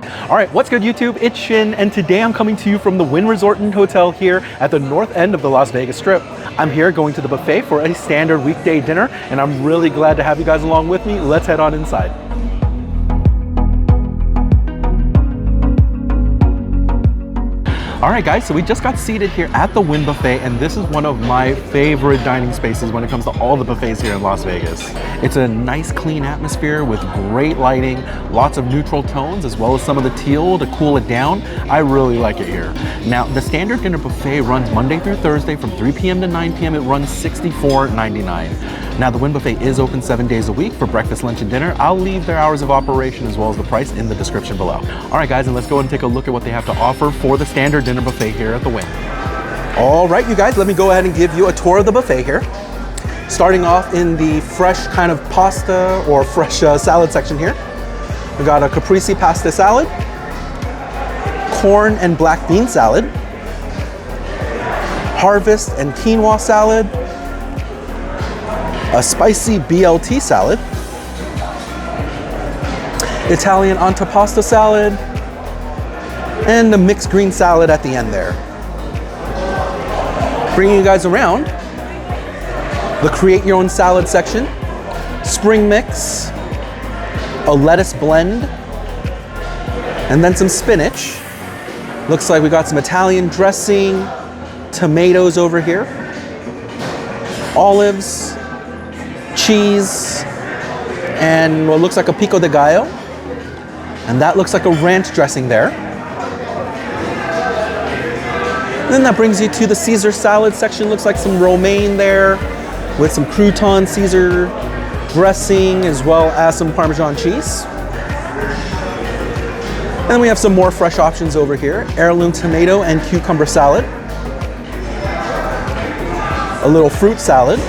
All right, what's good YouTube? It's Shin, and today I'm coming to you from the Wynn Resort and Hotel here at the north end of the Las Vegas Strip. I'm here going to the buffet for a standard weekday dinner, and I'm really glad to have you guys along with me. Let's head on inside. All right guys, so we just got seated here at the Wynn Buffet, and this is one of my favorite dining spaces when it comes to all the buffets here in Las Vegas. It's a nice clean atmosphere with great lighting, lots of neutral tones, as well as some of the teal to cool it down. I really like it here. Now, the standard dinner buffet runs Monday through Thursday from 3 p.m. to 9 p.m. It runs $64.99. Now, the Wynn Buffet is open 7 days a week for breakfast, lunch, and dinner. I'll leave their hours of operation as well as the price in the description below. All right guys, and let's go and take a look at what they have to offer for the standard dinner buffet here at the Wynn. All right, you guys, let me go ahead and give you a tour of the buffet here. Starting off in the fresh kind of pasta or fresh salad section here. We got a caprese pasta salad, corn and black bean salad, harvest and quinoa salad, a spicy BLT salad, Italian antipasta salad, and a mixed green salad at the end there. Bringing you guys around, the create your own salad section, spring mix, a lettuce blend, and then some spinach. Looks like we got some Italian dressing, tomatoes over here, olives, cheese, and what looks like a pico de gallo. And that looks like a ranch dressing there. And then that brings you to the Caesar salad section. Looks like some romaine there with some crouton Caesar dressing as well as some Parmesan cheese. And then we have some more fresh options over here. Heirloom tomato and cucumber salad. A little fruit salad.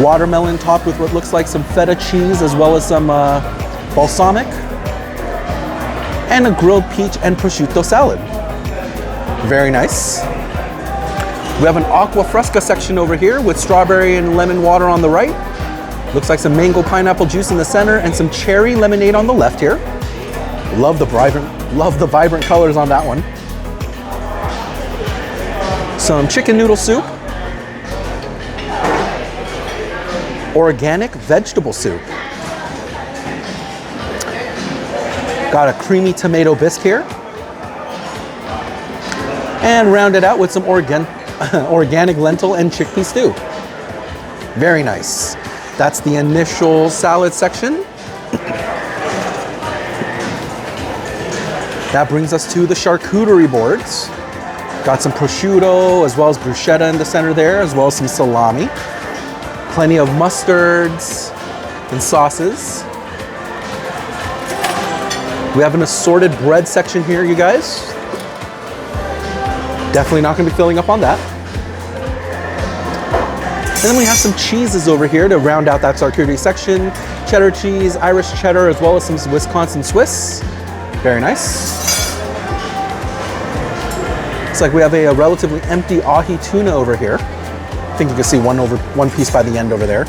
Watermelon topped with what looks like some feta cheese as well as some balsamic. And a grilled peach and prosciutto salad. Very nice. We have an aqua fresca section over here with strawberry and lemon water on the right. Looks like some mango pineapple juice in the center and some cherry lemonade on the left here. Love the vibrant colors on that one. Some chicken noodle soup. Organic vegetable soup. Got a creamy tomato bisque here. And round it out with some organic lentil and chickpea stew. Very nice. That's the initial salad section. That brings us to the charcuterie boards. Got some prosciutto as well as bruschetta in the center there, as well as some salami. Plenty of mustards and sauces. We have an assorted bread section here, you guys. Definitely not gonna be filling up on that. And then we have some cheeses over here to round out that charcuterie section. Cheddar cheese, Irish cheddar, as well as some Wisconsin Swiss. Very nice. Looks like we have a relatively empty ahi tuna over here. I think you can see one piece by the end over there.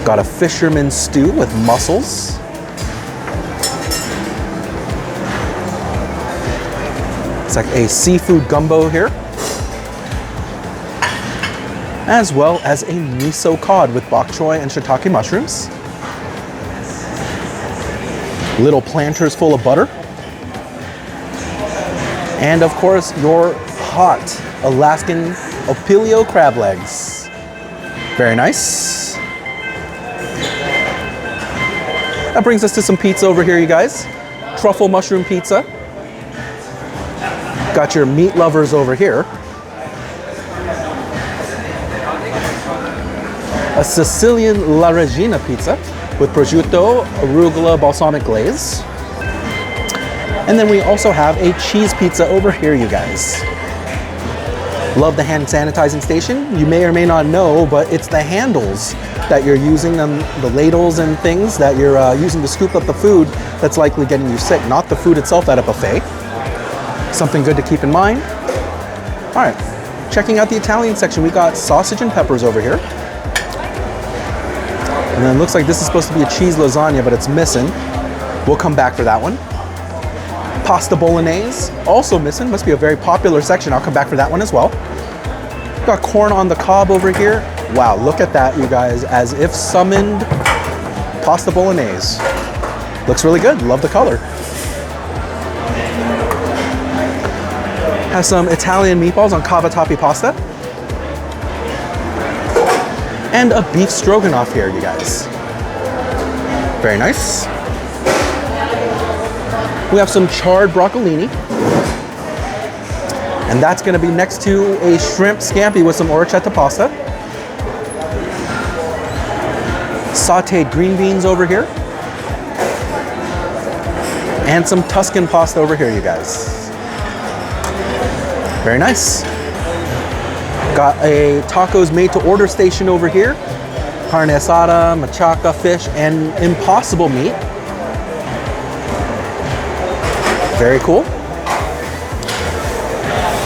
Got a fisherman stew with mussels. It's like a seafood gumbo here. As well as a miso cod with bok choy and shiitake mushrooms. Little planters full of butter. And of course, your hot Alaskan Opilio crab legs. Very nice. That brings us to some pizza over here, you guys. Truffle mushroom pizza. Got your meat lovers over here. A Sicilian La Regina pizza with prosciutto, arugula, balsamic glaze. And then we also have a cheese pizza over here, you guys. Love the hand sanitizing station. You may or may not know, but it's the handles that you're using, the ladles and things that you're using to scoop up the food that's likely getting you sick, not the food itself at a buffet. Something good to keep in mind. All right, checking out the Italian section, we got sausage and peppers over here. And then it looks like this is supposed to be a cheese lasagna, but it's missing. We'll come back for that one. Pasta bolognese, also missing. Must be a very popular section. I'll come back for that one as well. Got corn on the cob over here. Wow, look at that, you guys. As if summoned pasta bolognese. Looks really good. Love the color. Has some Italian meatballs on cavatappi pasta. And a beef stroganoff here, you guys. Very nice. We have some charred broccolini. And that's gonna be next to a shrimp scampi with some orecchietta pasta. Sauteed green beans over here. And some Tuscan pasta over here, you guys. Very nice. Got a tacos made to order station over here. Carne asada, machaca, fish, and impossible meat. Very cool.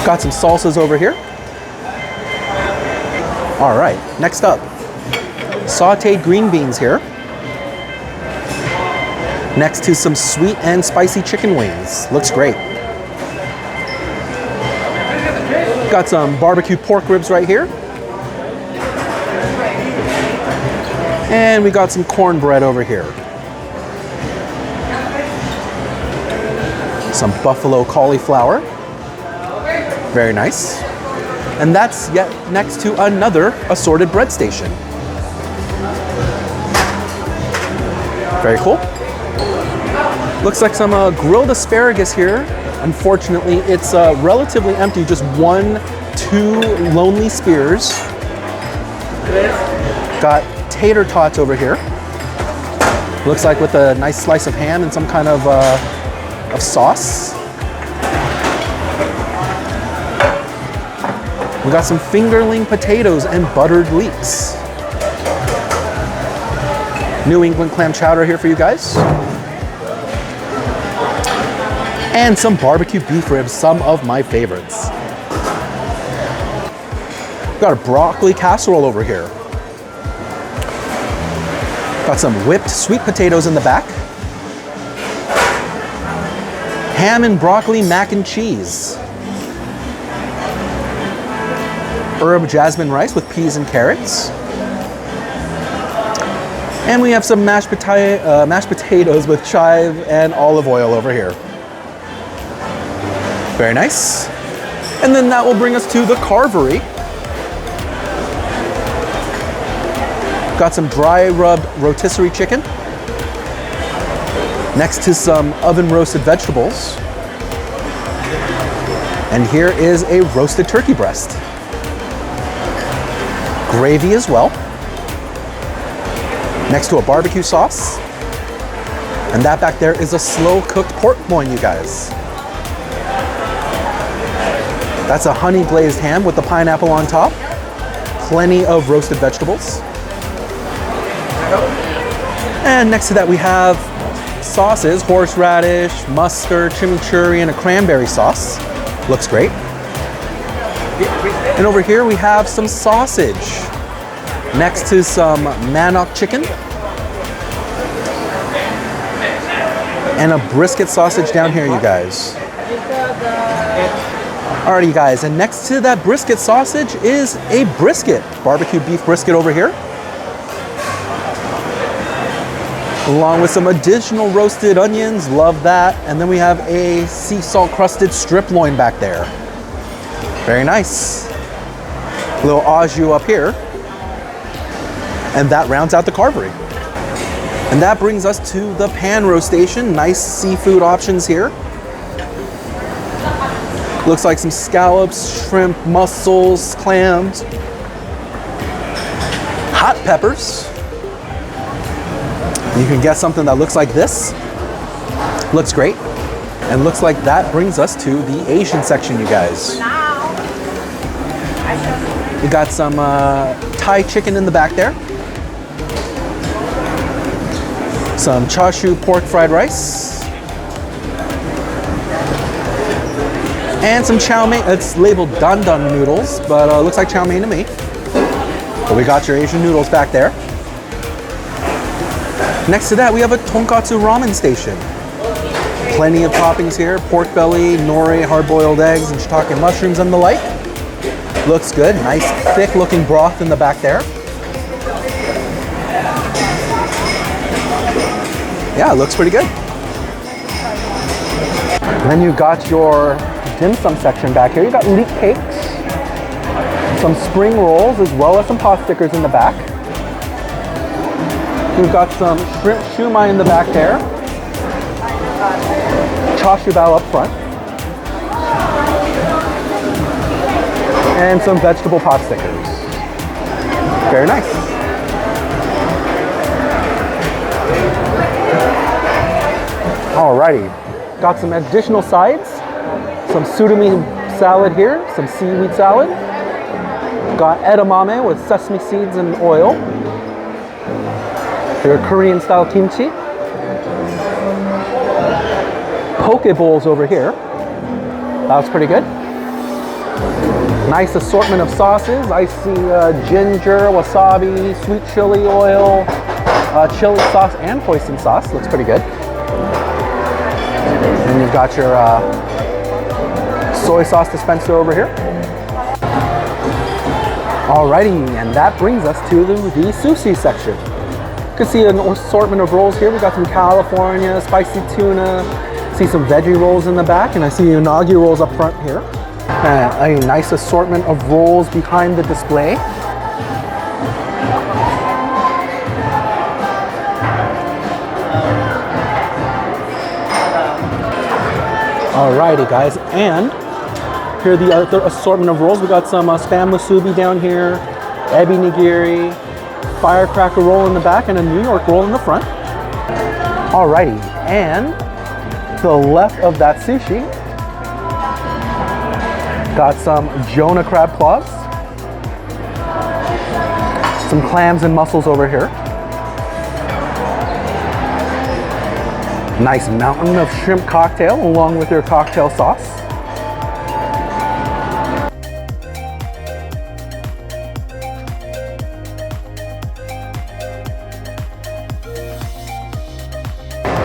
Got some salsas over here. All right, next up, sauteed green beans here. Next to some sweet and spicy chicken wings. Looks great. Got some barbecue pork ribs right here. And we got some cornbread over here. Some buffalo cauliflower. Very nice. And that's yet next to another assorted bread station. Very cool. Looks like some grilled asparagus here. Unfortunately, it's relatively empty, just 2 lonely spears. Got tater tots over here. Looks like with a nice slice of ham and some kind of sauce. We got some fingerling potatoes and buttered leeks. New England clam chowder here for you guys. And some barbecue beef ribs, some of my favorites. Got a broccoli casserole over here. Got some whipped sweet potatoes in the back. Ham and broccoli mac and cheese. Herb jasmine rice with peas and carrots. And we have some mashed potatoes with chive and olive oil over here. Very nice. And then that will bring us to the Carvery. Got some dry rubbed rotisserie chicken. Next to some oven roasted vegetables. And here is a roasted turkey breast. Gravy as well. Next to a barbecue sauce. And that back there is a slow cooked pork loin, you guys. That's a honey glazed ham with the pineapple on top. Plenty of roasted vegetables. And next to that we have sauces, horseradish, mustard, chimichurri, and a cranberry sauce. Looks great. And over here we have some sausage. Next to some manok chicken. And a brisket sausage down here, you guys. Alrighty, you guys, and next to that brisket sausage is a brisket. Barbecue beef brisket over here. Along with some additional roasted onions, love that. And then we have a sea salt crusted strip loin back there. Very nice. A little au jus up here. And that rounds out the Carvery. And that brings us to the pan roast station. Nice seafood options here. Looks like some scallops, shrimp, mussels, clams, hot peppers. You can get something that looks like this. Looks great. And looks like that brings us to the Asian section, you guys. We got some Thai chicken in the back there. Some chashu pork fried rice. And some chow mein. It's labeled dan dan noodles, but looks like chow mein to me. But we got your Asian noodles back there. Next to that, we have a tonkatsu ramen station. Plenty of toppings here, pork belly, nori, hard-boiled eggs, and shiitake mushrooms and the like. Looks good, nice thick looking broth in the back there. Yeah, it looks pretty good. Then you've got your dim sum section back here. You've got leek cakes, some spring rolls, as well as some pot stickers in the back. We've got some shrimp shumai in the back there. Chashu bao up front. And some vegetable pot stickers. Very nice. Alrighty, got some additional sides. Some surimi salad here, some seaweed salad. Got edamame with sesame seeds and oil. Your Korean style kimchi. Poke bowls over here. That's pretty good. Nice assortment of sauces. I see ginger, wasabi, sweet chili oil, chili sauce, and hoisin sauce. Looks pretty good. And you've got your soy sauce dispenser over here. Alrighty, and that brings us to the sushi section. You can see an assortment of rolls here. We've got some California, spicy tuna, see some veggie rolls in the back, and I see unagi rolls up front here. A nice assortment of rolls behind the display. Alrighty guys, and here are the other assortment of rolls. We got some spam musubi down here, ebi nigiri, firecracker roll in the back, and a New York roll in the front. Alrighty, and to the left of that sushi, got some Jonah crab claws, some clams and mussels over here. Nice mountain of shrimp cocktail along with your cocktail sauce.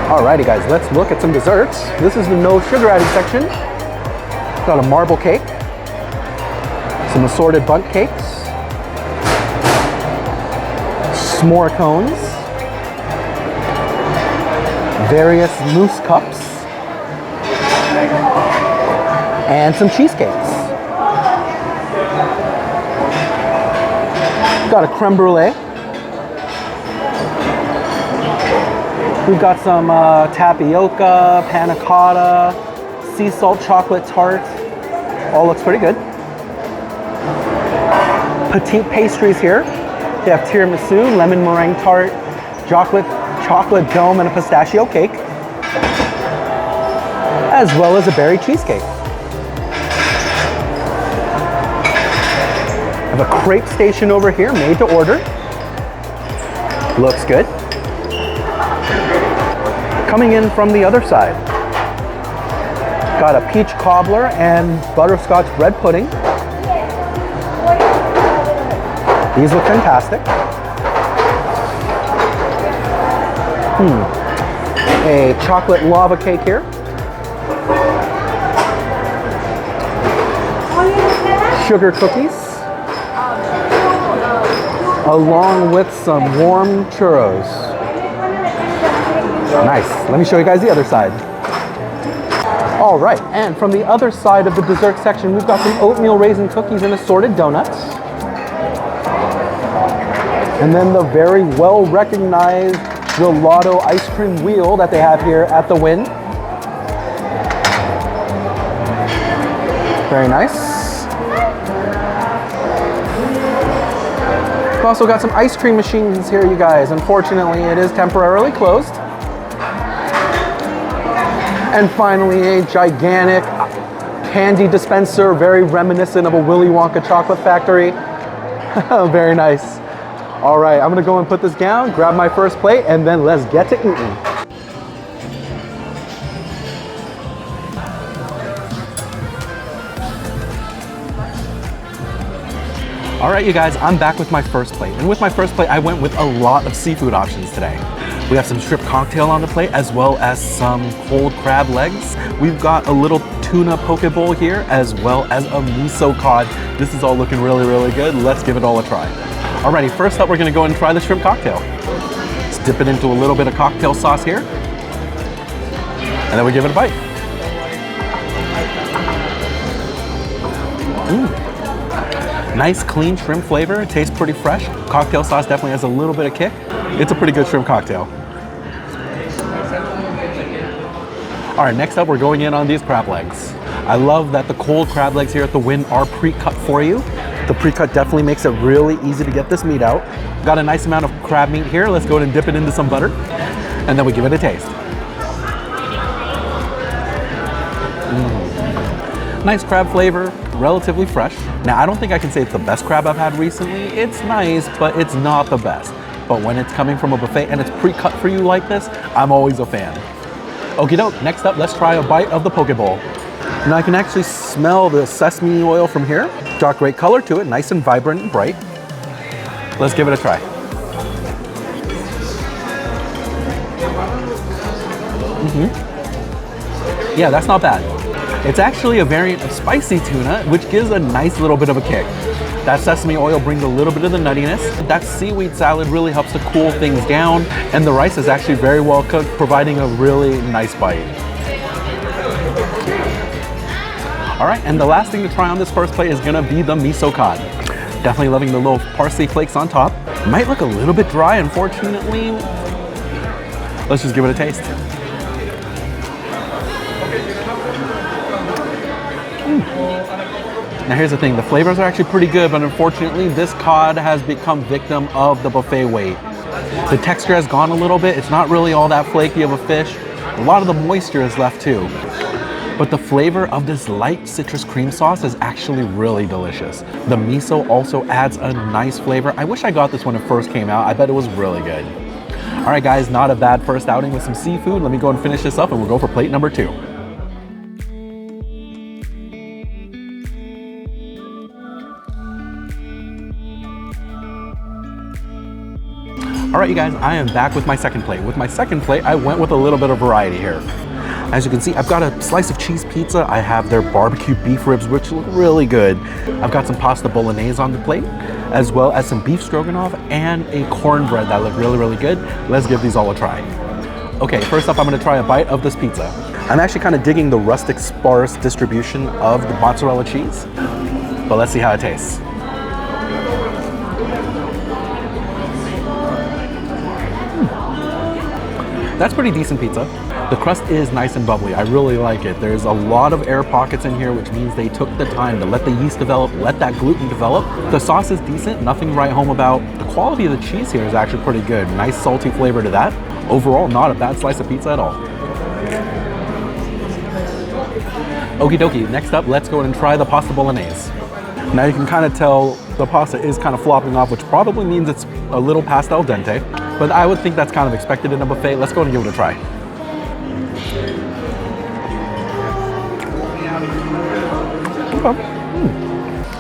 Alrighty guys, let's look at some desserts. This is the no sugar added section. Got a marble cake, some assorted bundt cakes, s'more cones, various mousse cups, and some cheesecakes. Got a creme brulee. We've got some tapioca, panna cotta, sea salt chocolate tart. All looks pretty good. Petite pastries here. They have tiramisu, lemon meringue tart, chocolate dome, and a pistachio cake, as well as a berry cheesecake. I have a Crepe Station over here, made to order. Looks good. Coming in from the other side, got a peach cobbler and butterscotch bread pudding. These look fantastic. A chocolate lava cake here. Sugar cookies, along with some warm churros. Nice. Let me show you guys the other side. All right, and from the other side of the dessert section, we've got some oatmeal raisin cookies and assorted donuts. And then the very well-recognized gelato ice cream wheel that they have here at the Wynn. Very nice. We've also got some ice cream machines here, you guys. Unfortunately, it is temporarily closed. And finally, a gigantic candy dispenser, very reminiscent of a Willy Wonka chocolate factory. Very nice. All right, I'm gonna go and put this down, grab my first plate, and then let's get to eating. All right, you guys, I'm back with my first plate. And with my first plate, I went with a lot of seafood options today. We have some shrimp cocktail on the plate, as well as some cold crab legs. We've got a little tuna poke bowl here, as well as a miso cod. This is all looking really, really good. Let's give it all a try. Alrighty, first up, we're gonna go and try the shrimp cocktail. Let's dip it into a little bit of cocktail sauce here, and then we give it a bite. Nice, clean shrimp flavor. It tastes pretty fresh. Cocktail sauce definitely has a little bit of kick. It's a pretty good shrimp cocktail. All right, next up, we're going in on these crab legs. I love that the cold crab legs here at the Wynn are pre-cut for you. The pre-cut definitely makes it really easy to get this meat out. Got a nice amount of crab meat here. Let's go ahead and dip it into some butter, and then we give it a taste. Nice crab flavor, relatively fresh. Now, I don't think I can say it's the best crab I've had recently. It's nice, but it's not the best. But when it's coming from a buffet and it's pre-cut for you like this, I'm always a fan. Okie doke, next up, let's try a bite of the poke bowl. Now I can actually smell the sesame oil from here. Got great color to it, nice and vibrant and bright. Let's give it a try. Yeah, that's not bad. It's actually a variant of spicy tuna, which gives a nice little bit of a kick. That sesame oil brings a little bit of the nuttiness. That seaweed salad really helps to cool things down, and the rice is actually very well cooked, providing a really nice bite. All right, and the last thing to try on this first plate is gonna be the miso cod. Definitely loving the little parsley flakes on top. Might look a little bit dry, unfortunately. Let's just give it a taste. Now here's the thing, the flavors are actually pretty good, but unfortunately this cod has become victim of the buffet weight. The texture has gone a little bit. It's not really all that flaky of a fish. A lot of the moisture is left too. But the flavor of this light citrus cream sauce is actually really delicious. The miso also adds a nice flavor. I wish I got this when it first came out. I bet it was really good. All right guys, not a bad first outing with some seafood. Let me go and finish this up and we'll go for plate number 2. All right, you guys, I am back with my second plate. With my second plate, I went with a little bit of variety here. As you can see, I've got a slice of cheese pizza. I have their barbecue beef ribs, which look really good. I've got some pasta bolognese on the plate, as well as some beef stroganoff and a cornbread that look really, really good. Let's give these all a try. Okay, first up, I'm gonna try a bite of this pizza. I'm actually kind of digging the rustic sparse distribution of the mozzarella cheese, but let's see how it tastes. That's pretty decent pizza. The crust is nice and bubbly. I really like it. There's a lot of air pockets in here, which means they took the time to let the yeast develop, let that gluten develop. The sauce is decent, nothing to write home about. The quality of the cheese here is actually pretty good. Nice salty flavor to that. Overall, not a bad slice of pizza at all. Okie dokie, next up, let's go ahead and try the pasta bolognese. Now you can kind of tell the pasta is kind of flopping off, which probably means it's a little past al dente, but I would think that's kind of expected in a buffet. Let's go ahead and give it a try.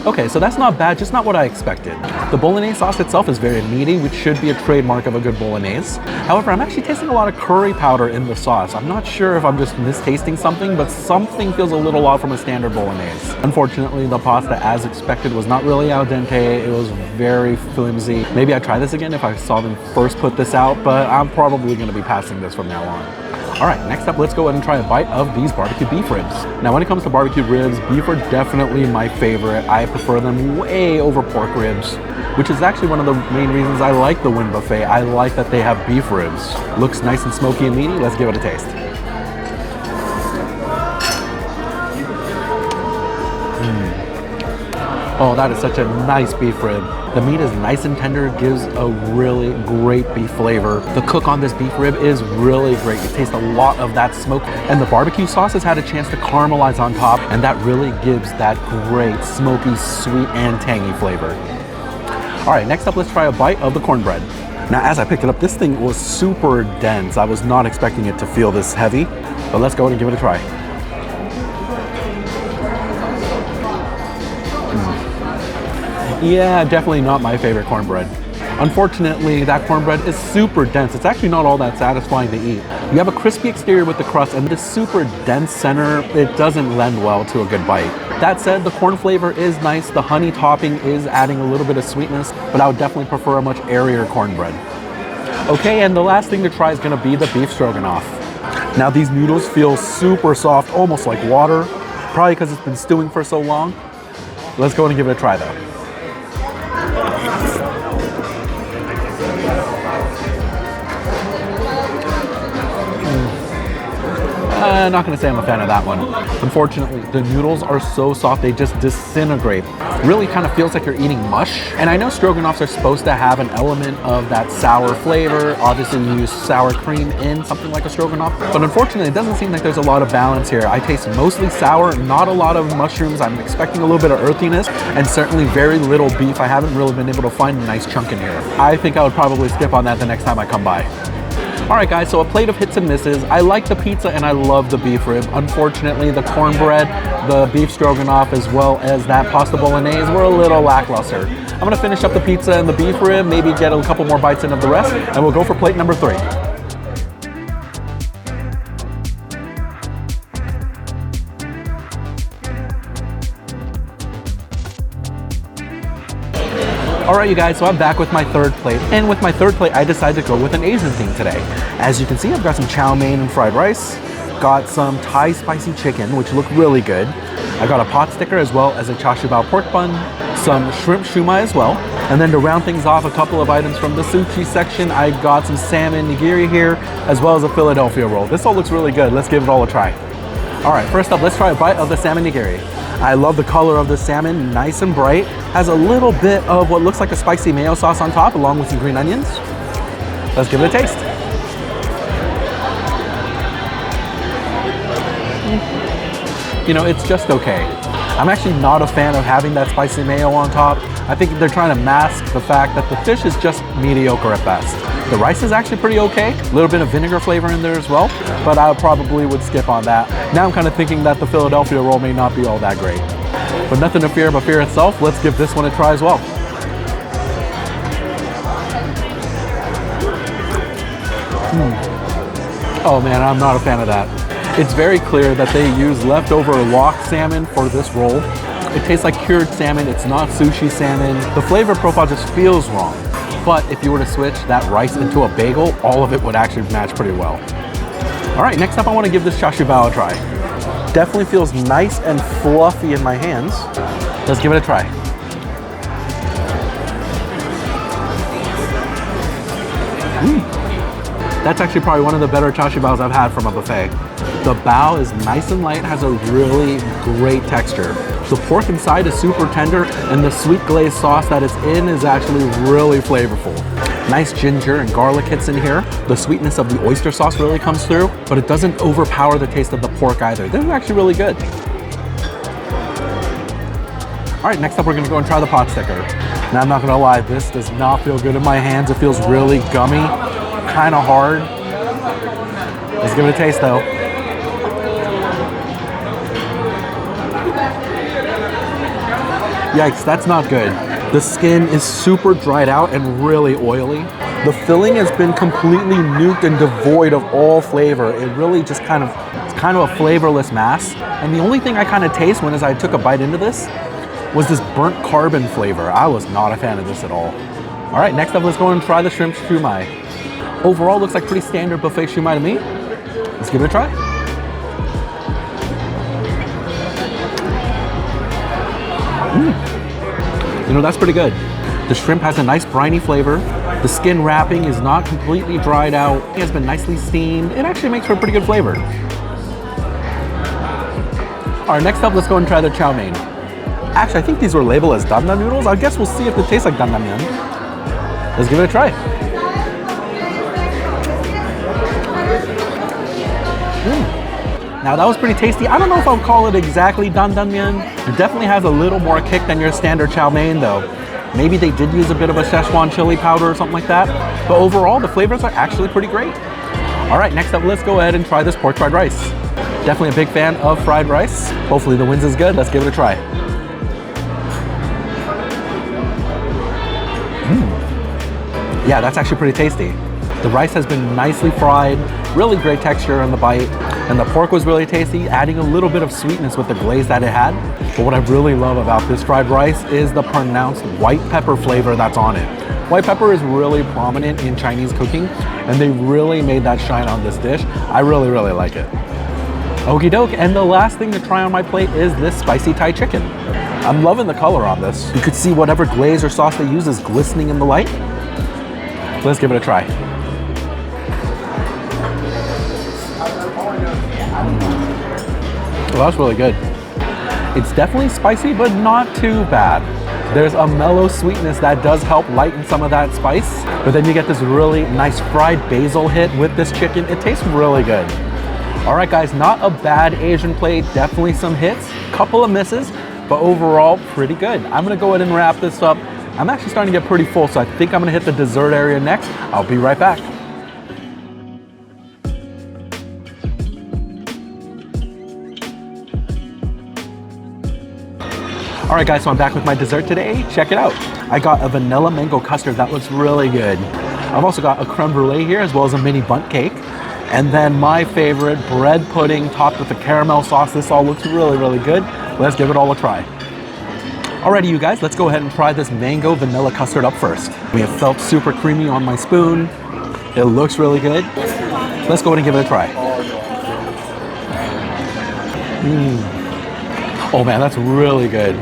Okay, so that's not bad, just not what I expected. The bolognese sauce itself is very meaty, which should be a trademark of a good bolognese. However, I'm actually tasting a lot of curry powder in the sauce. I'm not sure if I'm just mistasting something, but something feels a little off from a standard bolognese. Unfortunately, the pasta, as expected, was not really al dente. It was very flimsy. Maybe I'd try this again if I saw them first put this out, but I'm probably gonna be passing this from now on. All right, next up, let's go ahead and try a bite of these barbecue beef ribs. Now, when it comes to barbecue ribs, beef are definitely my favorite. I prefer them way over pork ribs, which is actually one of the main reasons I like the Wynn Buffet. I like that they have beef ribs. Looks nice and smoky and meaty. Let's give it a taste. Oh, that is such a nice beef rib. The meat is nice and tender, gives a really great beef flavor. The cook on this beef rib is really great. You taste a lot of that smoke, and the barbecue sauce has had a chance to caramelize on top, and that really gives that great smoky, sweet, and tangy flavor. All right, next up, let's try a bite of the cornbread. Now, as I picked it up, this thing was super dense. I was not expecting it to feel this heavy, but let's go ahead and give it a try. Yeah, definitely not my favorite cornbread. Unfortunately, that cornbread is super dense. It's actually not all that satisfying to eat. You have a crispy exterior with the crust and this super dense center, it doesn't lend well to a good bite. That said, the corn flavor is nice. The honey topping is adding a little bit of sweetness, but I would definitely prefer a much airier cornbread. Okay, and the last thing to try is gonna be the beef stroganoff. Now these noodles feel super soft, almost like water, probably because it's been stewing for so long. Let's go and give it a try though. Not gonna say I'm a fan of that one. Unfortunately, the noodles are so soft, they just disintegrate. Really kind of feels like you're eating mush. And I know stroganoffs are supposed to have an element of that sour flavor. Obviously you use sour cream in something like a stroganoff, but unfortunately it doesn't seem like there's a lot of balance here. I taste mostly sour, not a lot of mushrooms. I'm expecting a little bit of earthiness and certainly very little beef. I haven't really been able to find a nice chunk in here. I think I would probably skip on that the next time I come by. All right guys, so a plate of hits and misses. I like the pizza and I love the beef rib. Unfortunately, the cornbread, the beef stroganoff, as well as that pasta bolognese were a little lackluster. I'm gonna finish up the pizza and the beef rib, maybe get a couple more bites in of the rest, and we'll go for plate number 3. Alright you guys, so I'm back with my third plate, and with my third plate I decided to go with an Asian theme today. As you can see, I've got some chow mein and fried rice, got some Thai spicy chicken, which look really good. I got a pot sticker as well as a char siu bao pork bun, some shrimp shumai as well, and then to round things off, a couple of items from the sushi section. I got some salmon nigiri here, as well as a Philadelphia roll. This all looks really good. Let's give it all a try. Alright, first up, let's try a bite of the salmon nigiri. I love the color of the salmon, nice and bright. Has a little bit of what looks like a spicy mayo sauce on top, along with some green onions. Let's give it a taste. You know, it's just okay. I'm actually not a fan of having that spicy mayo on top. I think they're trying to mask the fact that the fish is just mediocre at best. The rice is actually pretty okay. A little bit of vinegar flavor in there as well, but I probably would skip on that. Now I'm kind of thinking that the Philadelphia roll may not be all that great. But nothing to fear but fear itself. Let's give this one a try as well. Oh man, I'm not a fan of that. It's very clear that they use leftover wok salmon for this roll. It tastes like cured salmon. It's not sushi salmon. The flavor profile just feels wrong. But if you were to switch that rice into a bagel, all of it would actually match pretty well. All right, next up I want to give this char siu bao a try. Definitely feels nice and fluffy in my hands. Let's give it a try. That's actually probably one of the better char siu baos I've had from a buffet. The bao is nice and light, has a really great texture. The pork inside is super tender, and the sweet glazed sauce that it's in is actually really flavorful. Nice ginger and garlic hits in here. The sweetness of the oyster sauce really comes through, but it doesn't overpower the taste of the pork either. This is actually really good. All right, next up we're gonna go and try the pot sticker. Now I'm not gonna lie, this does not feel good in my hands. It feels really gummy, kind of hard. Let's give it a taste though. Yikes, that's not good. The skin is super dried out and really oily. The filling has been completely nuked and devoid of all flavor. It really just it's kind of a flavorless mass. And the only thing I kind of taste when I took a bite into this was this burnt carbon flavor. I was not a fan of this at all. All right, next up, let's go and try the shrimp shumai. Overall, looks like pretty standard buffet shumai to me. Let's give it a try. You know, that's pretty good. The shrimp has a nice briny flavor. The skin wrapping is not completely dried out. It has been nicely steamed. It actually makes for a pretty good flavor. All right, next up, let's go and try the chow mein. Actually, I think these were labeled as dan dan noodles. I guess we'll see if it tastes like dan dan myeon. Let's give it a try. Now that was pretty tasty. I don't know if I'll call it exactly dan dan myeon. It definitely has a little more kick than your standard chow mein though. Maybe they did use a bit of a Szechuan chili powder or something like that. But overall, the flavors are actually pretty great. All right, next up, let's go ahead and try this pork fried rice. Definitely a big fan of fried rice. Hopefully the Wynn's is good. Let's give it a try. Yeah, that's actually pretty tasty. The rice has been nicely fried, really great texture on the bite, and the pork was really tasty, adding a little bit of sweetness with the glaze that it had. But what I really love about this fried rice is the pronounced white pepper flavor that's on it. White pepper is really prominent in Chinese cooking, and they really made that shine on this dish. I really, really like it. Okie doke, and the last thing to try on my plate is this spicy Thai chicken. I'm loving the color on this. You could see whatever glaze or sauce they use is glistening in the light. Let's give it a try. Well, that's really good. It's definitely spicy, but not too bad. There's a mellow sweetness that does help lighten some of that spice, but then you get this really nice fried basil hit with this chicken. It tastes really good. All right, guys, not a bad Asian plate. Definitely some hits, couple of misses, but overall pretty good. I'm gonna go ahead and wrap this up. I'm actually starting to get pretty full, so I think I'm gonna hit the dessert area next. I'll be right back. All right, guys, so I'm back with my dessert today. Check it out. I got a vanilla mango custard that looks really good. I've also got a creme brulee here, as well as a mini bundt cake. And then my favorite, bread pudding topped with a caramel sauce. This all looks really, really good. Let's give it all a try. Alrighty, you guys, let's go ahead and try this mango vanilla custard up first. We have felt super creamy on my spoon. It looks really good. Let's go ahead and give it a try. Oh man, that's really good.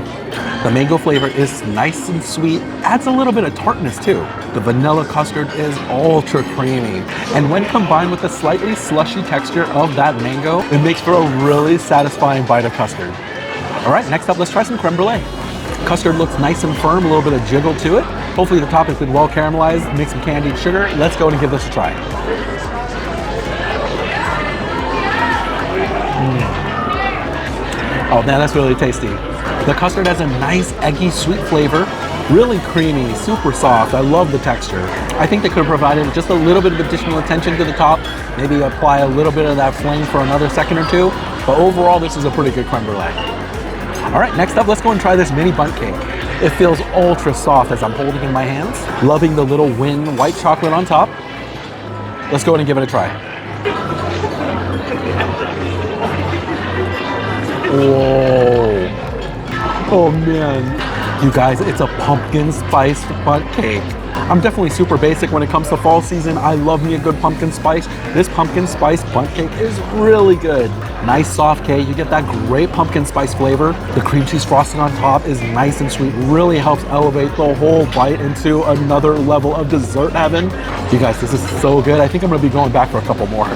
The mango flavor is nice and sweet, adds a little bit of tartness too. The vanilla custard is ultra creamy, and when combined with the slightly slushy texture of that mango, it makes for a really satisfying bite of custard. All right, next up, let's try some creme brulee. Custard looks nice and firm, a little bit of jiggle to it. Hopefully the top has been well caramelized, mix some candied sugar. Let's go and give this a try. Oh man, that's really tasty. The custard has a nice eggy sweet flavor, really creamy, super soft. I love the texture. I think they could have provided just a little bit of additional attention to the top, maybe apply a little bit of that flame for another second or two, but overall this is a pretty good creme brulee. All right, next up, let's go and try this mini bundt cake. It feels ultra soft as I'm holding it in my hands. Loving the little Wynn white chocolate on top. Let's go ahead and give it a try. Whoa. Oh man. You guys, it's a pumpkin spice bundt cake. I'm definitely super basic when it comes to fall season. I love me a good pumpkin spice. This pumpkin spice bundt cake is really good. Nice soft cake, you get that great pumpkin spice flavor. The cream cheese frosting on top is nice and sweet, really helps elevate the whole bite into another level of dessert heaven. You guys, this is so good. I think I'm gonna be going back for a couple more.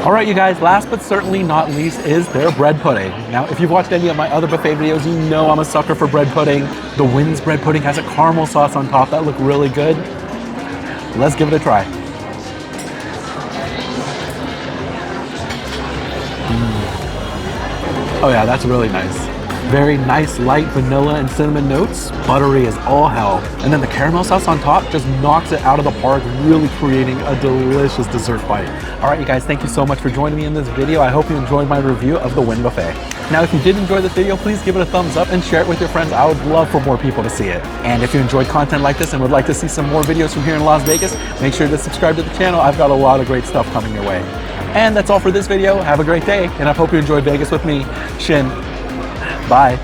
All right, you guys, last but certainly not least is their bread pudding. Now, if you've watched any of my other buffet videos, you know I'm a sucker for bread pudding. The Wynn's bread pudding has a caramel sauce on top that look really good. Let's give it a try. Oh yeah, that's really nice. Very nice, light vanilla and cinnamon notes. Buttery as all hell. And then the caramel sauce on top just knocks it out of the park, really creating a delicious dessert bite. All right, you guys, thank you so much for joining me in this video. I hope you enjoyed my review of the Wynn Buffet. Now, if you did enjoy this video, please give it a thumbs up and share it with your friends. I would love for more people to see it. And if you enjoyed content like this and would like to see some more videos from here in Las Vegas, make sure to subscribe to the channel. I've got a lot of great stuff coming your way. And that's all for this video. Have a great day, and I hope you enjoyed Vegas with me, Shin. Bye.